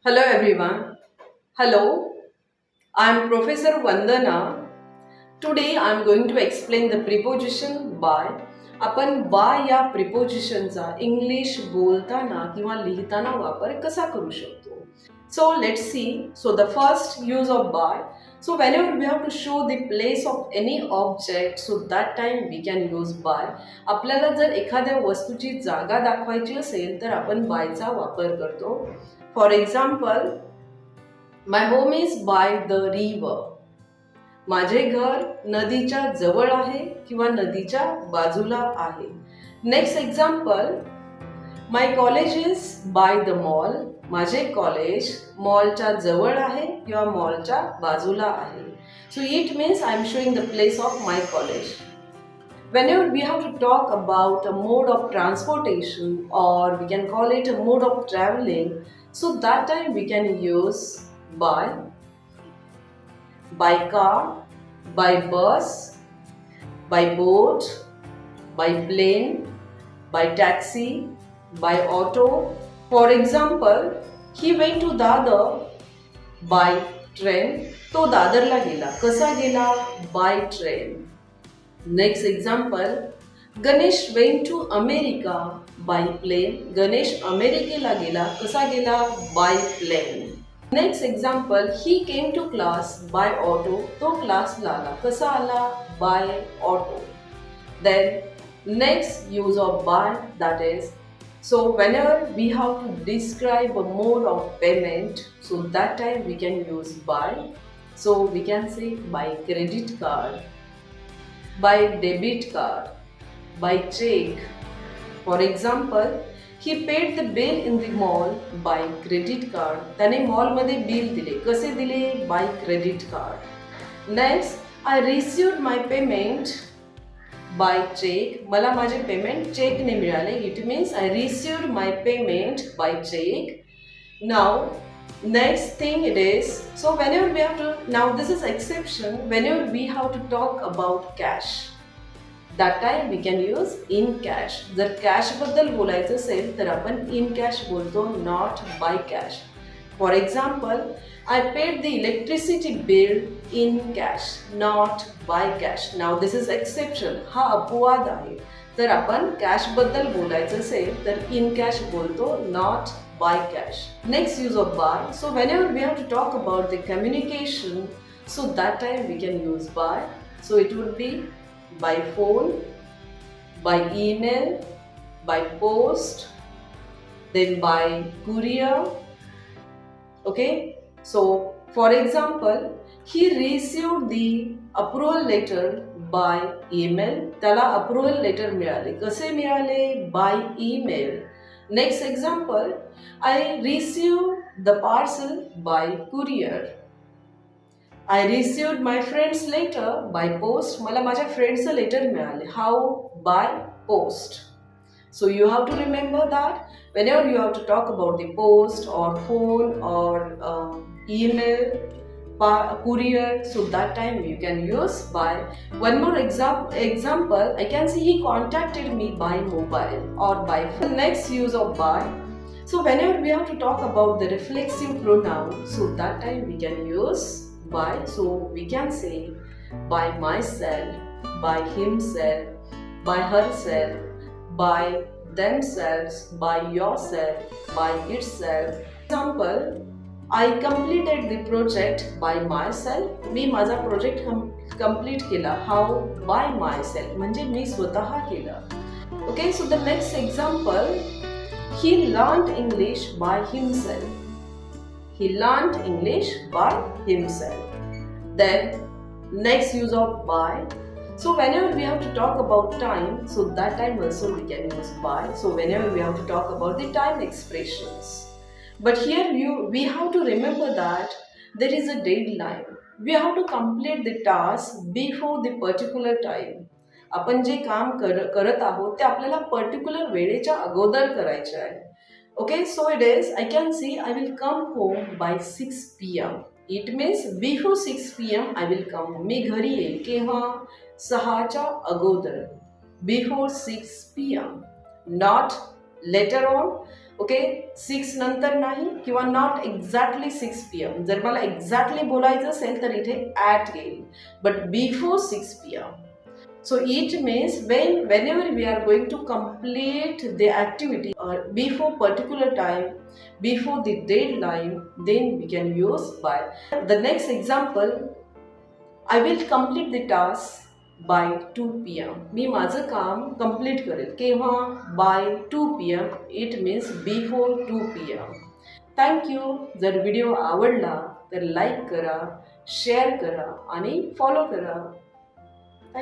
Hello everyone. Hello, I am Professor Vandana. Today I am going to explain the preposition by. आपण by या prepositionचा English बोलताना किंवा लिहिताना वापर कसा करू शकतो. So let's see. So the first use of by. So whenever we have to show the place of any object, so that time we can use by. आपल्याला जर एखाद्या वस्तूची जागा दाखवायची असेल तर आपण बायचा वापर करतो. For example, my home is by the river. माझे घर नदीच्या जवळ आहे किंवा नदीच्या बाजूला आहे. Next example, my college is by the mall. माझे कॉलेज मॉलच्या जवळ आहे किंवा मॉलच्या बाजूला आहे. So it means I am showing the place of my college. Whenever we have to talk about a mode of transportation, or we can call it a mode of traveling, so that time we can use by car, by bus, by boat, by plane, by taxi, by auto. For example, he went to Dadar by train. तो दादरला गेला. कसा गेला? By train. Next example, Ganesh went to America by plane. Ganesh अमेरिकेला गेला. कसा गेला? By plane. Next example, he came to class by auto. तो क्लासला आला. कसा आला? By auto. Then next use of by, that is, so whenever we have to describe a mode of payment, so that time we can use by. So we can say by credit card, by debit card, by check. For example, he paid the bill in the mall by credit card. त्याने मॉलमध्ये bill दिले. कसे दिले? By credit card. Next, I received my payment by check. मला माझे payment चेकने मिळाले. It means I received my payment by check. Now, next thing it is, so whenever we have to, now this is exception, whenever we have to talk about cash, that time we can use in cash. जर cash बद्दल बोलायचं असेल तर आपण in cash बोलतो, not by cash. For example, I paid the electricity bill in cash, not by cash. Now this is exception. हा अपवाद आहे. तर आपण cash बद्दल बोलायचं असेल तर in cash बोलतो, not by cash. Next use of by. So whenever we have to talk about the communication, so that time we can use by. So it would be by phone, by email, by post, then by courier. Okay? So for example, he received the approval letter by email. त्याला approval letter मिळाले. कसे मिळाले? By email. Next example, I received the parcel by courier. I received my friend's letter by post. मला माझ्या फ्रेंडचं letter मिळाले. How? By post. So you have to remember that whenever you have to talk about the post or phone or email, courier, so that time you can use by. One more example, I can see he contacted me by mobile or by phone. Next use of by. So whenever we have to talk about the reflexive pronoun, so that time we can use by. So we can say by myself, by himself, by herself, by themselves, by yourself, by itself. Example, I completed the project by myself. मी माझा project complete केला. How? By myself. म्हणजे मी स्वतः केला. Okay, so the next example, he learned English by himself. He learned English by himself. Then next use of by. So whenever we have to talk about time, so that time also we can use by. So whenever we have to talk about the time expressions. But here we have to remember that there is a deadline. We have to complete the task before the particular time. आपण जे काम करत आहोत ते आपल्याला particular वेळेच्या अगोदर करायचे आहे. Okay, so it is, I can see I will come home by 6 p.m. It means before 6 p.m. I will come home. मी घरी येईल. केव्हा? 6च्या अगोदर. Before 6 p.m. Not later on okay, 6 नंतर नाही किंवा नॉट एक्झॅक्टली 6 PM. जर मला एक्झॅक्टली बोलायचं असेल तर इथे ॲट येईल, but before 6 PM. So it means whenever we are going to complete the activity before particular time, before the deadline, then we can use by. The next example, I will complete the task by 2 PM. मी माझं काम complete करेल केव्हा? By 2 PM. It means before 2 PM. Thank you. जर video आवडला तर like करा, share करा आणि फॉलो करा.